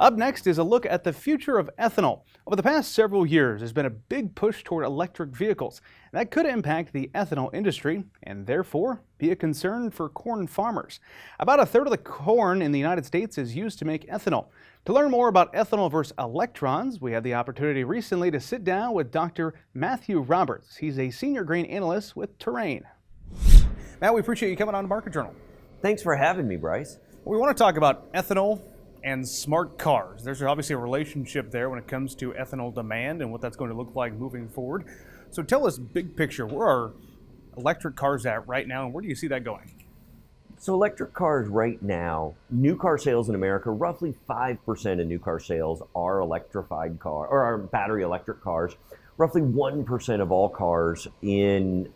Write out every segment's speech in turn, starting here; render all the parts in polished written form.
Up next is a look at the future of ethanol. Over the past several years, there's been a big push toward electric vehicles. That could impact the ethanol industry and therefore be a concern for corn farmers. About a third of the corn in the United States is used to make ethanol. To learn more about ethanol versus electrons, we had the opportunity recently to sit down with Dr. Matthew Roberts. He's a senior grain analyst with Terrain. Matt, we appreciate you coming on to Market Journal. Thanks for having me, Bryce. We want to talk about ethanol and smart cars. There's obviously a relationship there when it comes to ethanol demand and what that's going to look like moving forward. So tell us big picture, where are electric cars at right now and where do you see that going? So electric cars right now, new car sales in America, roughly 5% of new car sales are electrified car or are battery electric cars. Roughly 1% of all cars in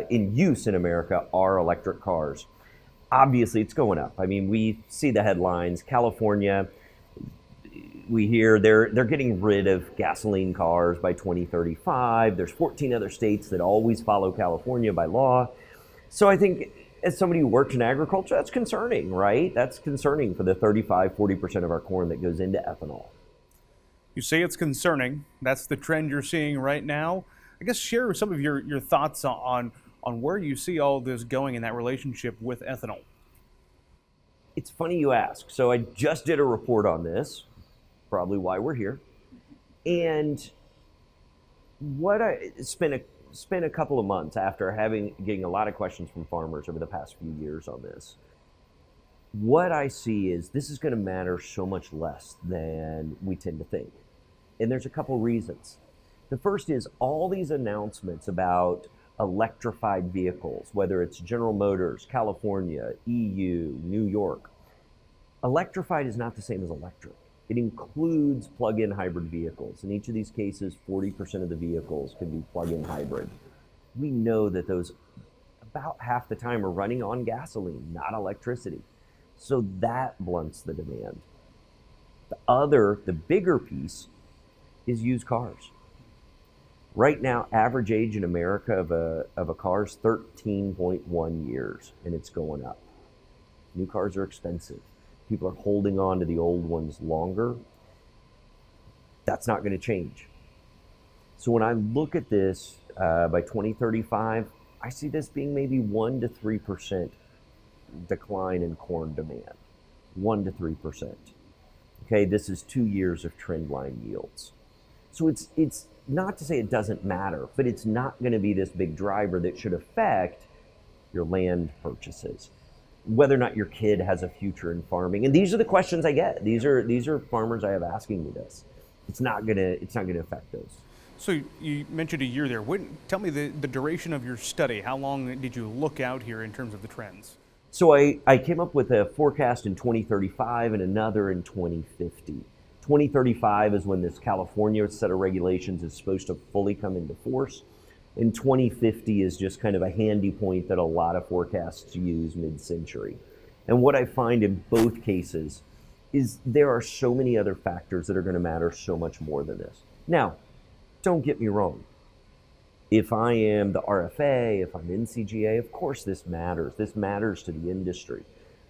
use in America are electric cars. Obviously, it's going up. I mean, we see the headlines. California, we hear they're getting rid of gasoline cars by 2035. There's 14 other states that always follow California by law. So I think as somebody who works in agriculture, that's concerning, right? That's concerning for the 35-40% of our corn that goes into ethanol. You say it's concerning. That's the trend you're seeing right now. I guess share some of your thoughts on where you see all this going in that relationship with ethanol. It's funny you ask. So I just did a report on this, probably why we're here. And what I spent a couple of months after getting a lot of questions from farmers over the past few years on this. What I see is this is going to matter so much less than we tend to think. And there's a couple reasons. The first is all these announcements about electrified vehicles, whether it's General Motors, California, EU, New York. Electrified is not the same as electric. It includes plug-in hybrid vehicles. In each of these cases, 40% of the vehicles can be plug-in hybrid. We know that those about half the time are running on gasoline, not electricity. So that blunts the demand. The bigger piece is used cars. Right now, average age in America of a car is 13.1 years, and it's going up. New cars are expensive. People are holding on to the old ones longer. That's not going to change. So when I look at this by 2035, I see this being maybe 1 to 3% decline in corn demand. 1 to 3%. Okay, this is 2 years of trend line yields. So it's not to say it doesn't matter, but it's not going to be this big driver that should affect your land purchases, whether or not your kid has a future in farming. And these are the questions I get. These are farmers I have asking me this. It's not going to affect those. So you mentioned a year there. Tell me the duration of your study. How long did you look out here in terms of the trends? So I came up with a forecast in 2035 and another in 2050. 2035 is when this California set of regulations is supposed to fully come into force. And 2050 is just kind of a handy point that a lot of forecasts use mid-century. And what I find in both cases is there are so many other factors that are going to matter so much more than this. Now, don't get me wrong. If I am the RFA, if I'm NCGA, of course this matters. This matters to the industry.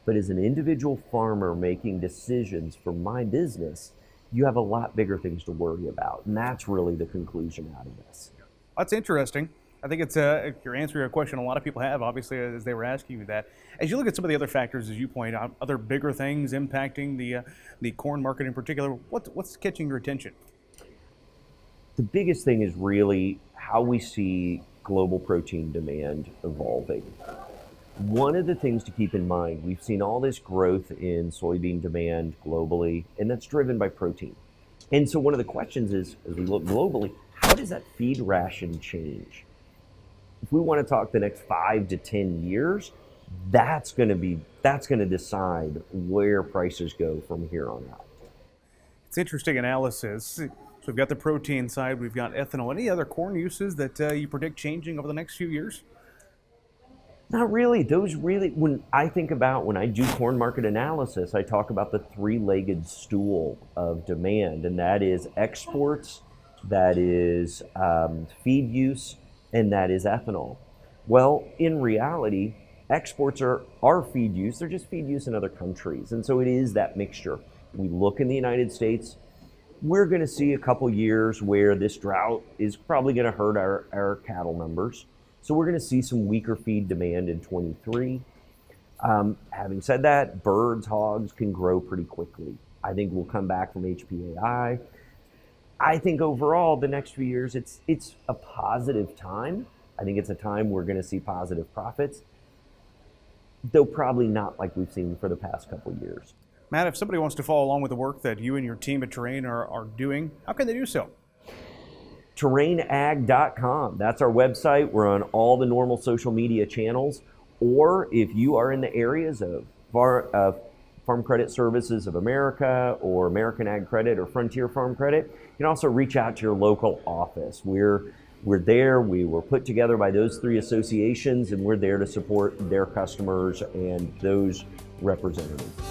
But as an individual farmer making decisions for my business, you have a lot bigger things to worry about. And that's really the conclusion out of this. That's interesting. I think it's you're answering a question a lot of people have, obviously, as they were asking you that. As you look at some of the other factors, as you point out, other bigger things impacting the corn market in particular, what's catching your attention? The biggest thing is really how we see global protein demand evolving. One of the things to keep in mind, we've seen all this growth in soybean demand globally, and that's driven by protein. And so one of the questions is, as we look globally, how does that feed ration change? If we want to talk the next 5 to 10 years, that's going to decide where prices go from here on out. It's interesting analysis. So we've got the protein side, we've got ethanol. Any other corn uses that you predict changing over the next few years? Not really. When I do corn market analysis, I talk about the three-legged stool of demand, and that is exports, that is feed use, and that is ethanol. Well, in reality, exports are feed use. They're just feed use in other countries. And so it is that mixture. we look in the United States, we're going to see a couple years where this drought is probably going to hurt our cattle numbers. So we're going to see some weaker feed demand in 23. Having said that, birds, hogs can grow pretty quickly. I think we'll come back from HPAI. I think overall, the next few years, it's a positive time. I think it's a time we're going to see positive profits, though probably not like we've seen for the past couple of years. Matt, if somebody wants to follow along with the work that you and your team at Terrain are doing, how can they do so? Terrainag.com. That's our website. We're on all the normal social media channels. Or if you are in the areas of Farm Credit Services of America or American Ag Credit or Frontier Farm Credit, you can also reach out to your local office. We're there. We were put together by those three associations, and we're there to support their customers and those representatives.